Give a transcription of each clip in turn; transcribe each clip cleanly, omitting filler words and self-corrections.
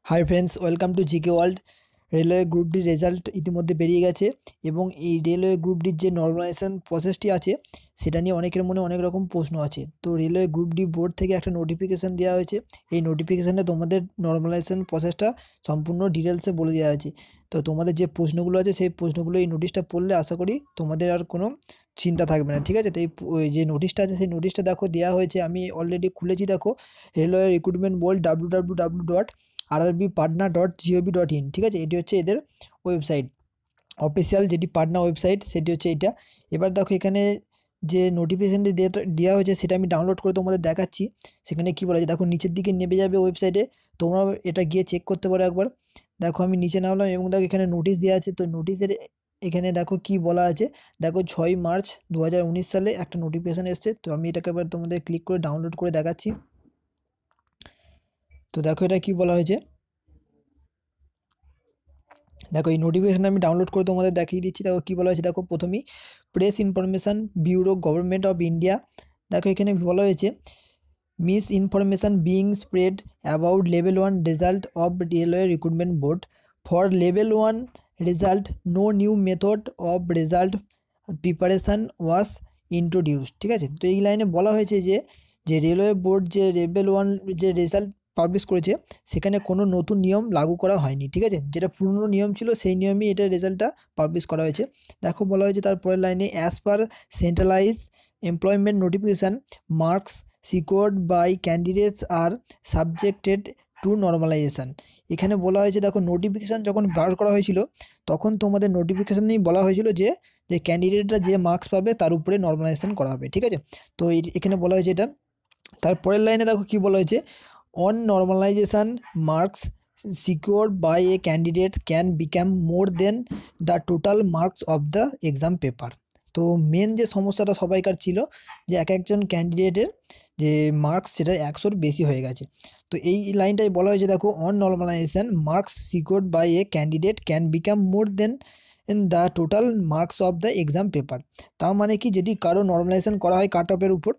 Hi friends, welcome to GK world. Railway group D result ইতিমধ্যে বেরিয়ে গেছে এবং এই রেলওয়ে গ্রুপ ডির যে নর্মালাইজেশন প্রসেসটি আছে সেটা নিয়ে অনেকের মনে অনেক রকম প্রশ্ন আছে। তো রেলওয়ে গ্রুপ ডি বোর্ড থেকে একটা নোটিফিকেশান দেওয়া হয়েছে। এই নোটিফিকেশানে তোমাদের নর্মালাইজেশন প্রসেসটা সম্পূর্ণ ডিটেলসে বলে দেওয়া আছে। তো তোমাদের যে প্রশ্নগুলো আছে সেই প্রশ্নগুলো এই নোটিশটা পড়লে আশা করি তোমাদের আর কোনো চিন্তা থাকবে না, ঠিক আছে? তো ওই যে নোটিশটা আছে সেই নোটিশটা দেখো দেওয়া হয়েছে, আমি অলরেডি খুলেছি। দেখো, রেলওয়ে রিক্রুটমেন্ট বোর্ড www.rrbpatna.gov.in, ঠিক আছে? এটি হচ্ছে এদের ওয়েবসাইট, অফিসিয়াল যেটি পাটনা ওয়েবসাইট সেটি হচ্ছে এইটা। এবার দেখো এখানে যে নোটিফিকেশানটি দেওয়া হয়েছে সেটা আমি ডাউনলোড করে তোমাদের দেখাচ্ছি। সেখানে কী বলা আছে দেখো, নিচের দিকে নেমে যাবে ওয়েবসাইটে, তোমরা এটা গিয়ে চেক করতে পারো একবার। দেখো আমি নিচে নামলাম এবং দেখো এখানে নোটিশ দেওয়া আছে। তো নোটিশের এখানে দেখো কি বলা আছে, দেখো 6 মার্চ 2019 সালে একটা নোটিফিকেশান এসছে। তো আমি এটাকে এবার তোমাদের ক্লিক করে ডাউনলোড করে দেখাচ্ছি। তো দেখো এটা কি বলা হয়েছে, দেখো এই নোটিফিকেশান আমি ডাউনলোড করে তোমাদের দেখিয়ে দিচ্ছি। দেখো কী বলা হয়েছে, দেখো প্রথমেই press information bureau government of India. দেখো এখানে বলা হয়েছে misinformation being spread about level 1 result of railway recruitment board for level 1 result, no new method of result preparation was introduced, ঠিক আছে? তো এই লাইনে বলা হয়েছে যে যে রেলওয়ে বোর্ড যে লেভেল 1 যে রেজাল্ট পাবলিশ করেছে সেখানে কোনো নতুন নিয়ম লাগু করা হয়নি, ঠিক আছে? যেটা পুরনো নিয়ম ছিল সেই নিয়মেই এটা রেজাল্টটা পাবলিশ করা হয়েছে। দেখো বলা হয়েছে তারপরের লাইনে as per centralise employment notification, marks secured by candidates are subjected to normalisation. এখানে বলা হয়েছে দেখো, নোটিফিকেশান যখন বার করা হয়েছিল তখন তোমাদের নোটিফিকেশানেই বলা হয়েছিল যে যে ক্যান্ডিডেটরা যে মার্কস পাবে তার উপরে নর্মালাইজেশান করা হবে, ঠিক আছে? তো এখানে বলা হয়েছে এটা। তারপরের লাইনে দেখো কি বলা হয়েছে, on normalisation marks secured by a candidate can become more than the total marks of the exam paper. তো মেন যে সমস্যাটা সবাইকার ছিল যে এক একজন ক্যান্ডিডেটের যে মার্কস সেটা 100-র বেশি হয়ে গেছে। তো এই লাইনটাই বলা হয়েছে দেখো, on normalisation marks secured by a candidate can become more than the total marks of the exam paper. তার মানে কি, যদি কারো নর্মালাইজেশান করা হয় কাট অফের উপর,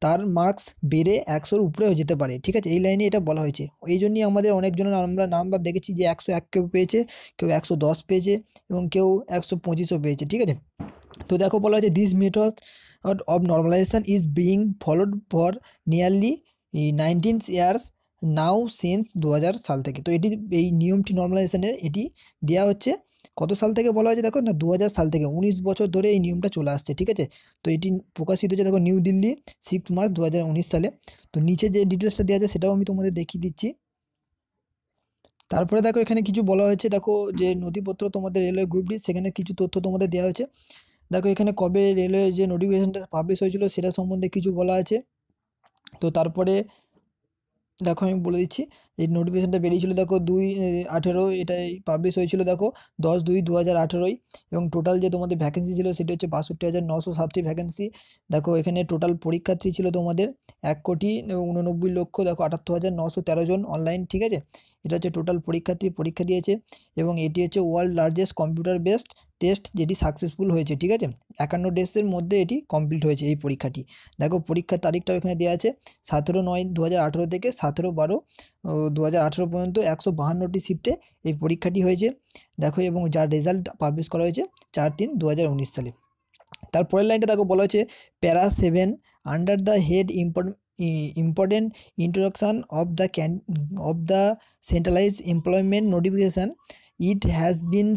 তার মার্কস বেড়ে 100-র উপরে হয়ে যেতে পারে, ঠিক আছে? এই লাইনে এটা বলা হয়েছে। এই জন্যই আমাদের অনেকজনের আমরা নাম্বার দেখেছি যে 101 কেউ পেয়েছে, কেউ 110 পেয়েছে এবং কেউ 125ও পেয়েছে, ঠিক আছে? তো দেখো বলা হয়েছে this method of normalisation is being followed for nearly 19 years now since 2000 সাল থেকে। তো এটি এই নিয়মটি নর্মালাইজেশানের এটি দেওয়া হচ্ছে কত সাল থেকে বলা হয়েছে দেখো না, 2000 সাল থেকে, 19 বছর ধরে এই নিয়মটা চলে আসছে, ঠিক আছে? তো এটি প্রকাশিত হচ্ছে দেখো নিউ দিল্লি 6 মার্চ 2019 সালে। তো নিচে যে ডিটেলসটা দেওয়া আছে সেটাও আমি তোমাদের দেখিয়ে দিচ্ছি। তারপরে দেখো এখানে কিছু বলা হয়েছে, দেখো যে নথিপত্র তোমাদের রেলওয়ে গ্রুপ ডি সেখানে কিছু তথ্য তোমাদের দেওয়া হয়েছে। দেখো এখানে কবে রেলওয়ে যে নোটিফিকেশানটা পাবলিশ হয়েছিল সেটা সম্বন্ধে কিছু বলা আছে। তো তারপরে দেখো আমি বলে দিচ্ছি, এই নোটিফিকেশানটা বেরিয়েছিল দেখো 2/18 এটাই পাবলিশ হয়েছিল দেখো 10/2/2018। এবং টোটাল যে তোমাদের ভ্যাকেন্সি ছিল সেটা হচ্ছে 62,907টি ভ্যাকেন্সি। দেখো এখানে টোটাল পরীক্ষার্থী ছিল তোমাদের 1,89,00,000, দেখো 78,913 জন অনলাইন, ঠিক আছে? এটা হচ্ছে টোটাল পরীক্ষার্থী পরীক্ষা দিয়েছে এবং এটি হচ্ছে world largest computer based test যেটি সাকসেসফুল হয়েছে, ঠিক আছে? 51 ডেজের মধ্যে এটি কমপ্লিট হয়েছে এই পরীক্ষাটি। দেখো পরীক্ষার তারিখটাও এখানে দেওয়া আছে 17/9/2018 থেকে 17/12/2018 পর্যন্ত 152টি শিফটে এই পরীক্ষাটি হয়েছে। দেখো এবং যার রেজাল্ট পাবলিশ করা হয়েছে 4/3/2019 সালে। তারপরের লাইনটা দেখো বলা হয়েছে para 7 under the head important introduction of the centralise employment notification, it has been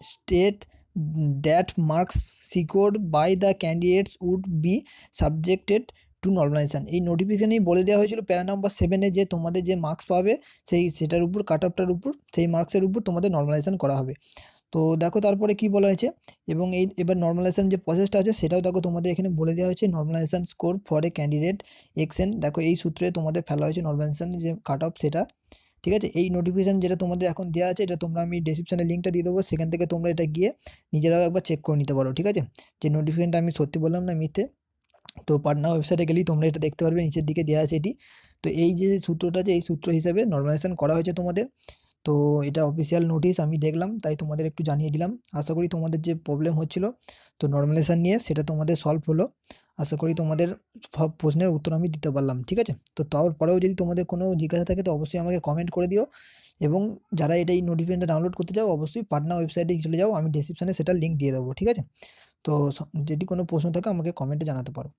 state that marks secured by the candidates would be subjected to normalisation. এই নোটিফিকেশানেই বলে দেওয়া হয়েছিল প্যারা নাম্বার 7-এ যে তোমাদের যে মার্কস পাবে সেটার উপর কাট অফটার উপর সেই মার্কসের উপর তোমাদের নর্মালাইজেশান করা হবে। তো দেখো তারপরে কি বলা হয়েছে, এবং এবার নর্মালাইজেশান যে প্রসেসটা আছে সেটাও দেখো তোমাদের এখানে বলে দেওয়া হয়েছে। নর্মালাইজেশান স্কোর ফর এ ক্যান্ডিডেট এক্সেন, দেখো এই সূত্রে তোমাদের ফেলা হয়েছে নর্মালাইজেশান যে কাট অফ সেটা, ঠিক আছে? এই নোটিফিকেশান যেটা তোমাদের এখন দেওয়া আছে এটা তোমরা, আমি ডেসক্রিপশানে লিঙ্কটা দিয়ে দেবো, সেখান থেকে তোমরা এটা গিয়ে নিজেরাও একবার চেক করে নিতে পারো, ঠিক আছে? যে নোটিফিকেশানটা আমি সত্যি বললাম না মিথ্যে। তো পাটনা ওয়েবসাইটে গেলেই তোমরা এটা দেখতে পারবে, নিচের দিকে দেওয়া আছে এটি। তো এই যে সূত্রটা আছে এই সূত্র হিসাবে নর্মালাইজেশান করা হয়েছে তোমাদের। তো এটা অফিসিয়াল নোটিশ আমি দেখলাম তাই তোমাদের একটু জানিয়ে দিলাম। আশা করি তোমাদের যে প্রবলেম হচ্ছিল তো নর্মালাইজেশান নিয়ে সেটা তোমাদের সলভ হলো। আশা করি তোমাদের সব প্রশ্নের উত্তর আমি দিতে পারলাম, ঠিক আছে? তো তারপরেও যদি তোমাদের কোনো জিজ্ঞাসা থাকে তো অবশ্যই আমাকে কমেন্ট করে দিও, এবং যারা এই নোটিফিকেশনটা ডাউনলোড করতে চাও অবশ্যই পাটনা ওয়েবসাইটে চলে যাও, আমি ডেসক্রিপশনে সেটার লিঙ্ক দিয়ে দেবো, ঠিক আছে? তো যদি কোনো প্রশ্ন থাকে আমাকে কমেন্টে জানাতে পারো।